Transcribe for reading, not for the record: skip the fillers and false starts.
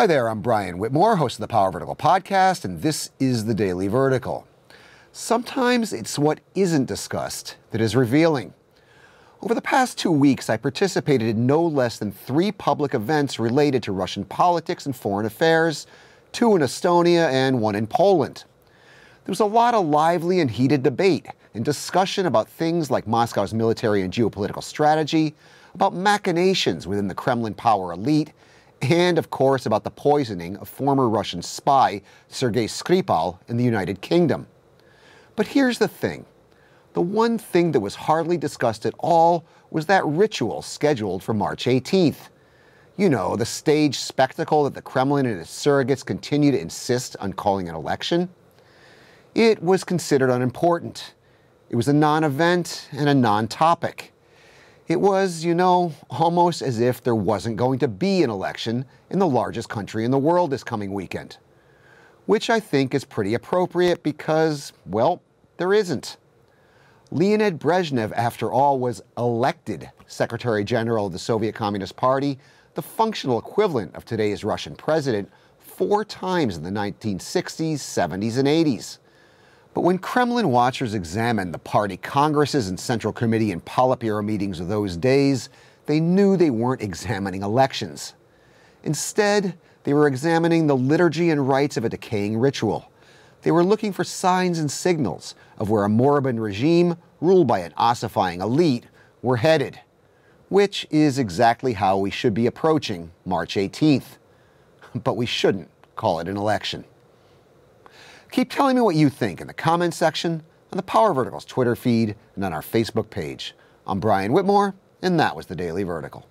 Hi there, I'm Brian Whitmore, host of the Power Vertical podcast, and this is the Daily Vertical. Sometimes it's what isn't discussed that is revealing. Over the past 2 weeks, I participated in no less than 3 public events related to Russian politics and foreign affairs, 2 in Estonia and 1 in Poland. There was a lot of lively and heated debate and discussion about things like Moscow's military and geopolitical strategy, about machinations within the Kremlin power elite, and, of course, about the poisoning of former Russian spy Sergei Skripal in the United Kingdom. But here's the thing. The one thing that was hardly discussed at all was that ritual scheduled for March 18th. You know, the staged spectacle that the Kremlin and its surrogates continue to insist on calling an election. It was considered unimportant. It was a non-event and a non-topic. It was, almost as if there wasn't going to be an election in the largest country in the world this coming weekend. Which I think is pretty appropriate because, well, there isn't. Leonid Brezhnev, after all, was elected Secretary General of the Soviet Communist Party, the functional equivalent of today's Russian president, 4 times in the 1960s, 70s, and 80s. But when Kremlin watchers examined the party congresses and Central Committee and Politburo meetings of those days, they knew they weren't examining elections. Instead, they were examining the liturgy and rites of a decaying ritual. They were looking for signs and signals of where a moribund regime, ruled by an ossifying elite, were headed. Which is exactly how we should be approaching March 18th. But we shouldn't call it an election. Keep telling me what you think in the comments section, on the Power Vertical's Twitter feed, and on our Facebook page. I'm Brian Whitmore, and that was the Daily Vertical.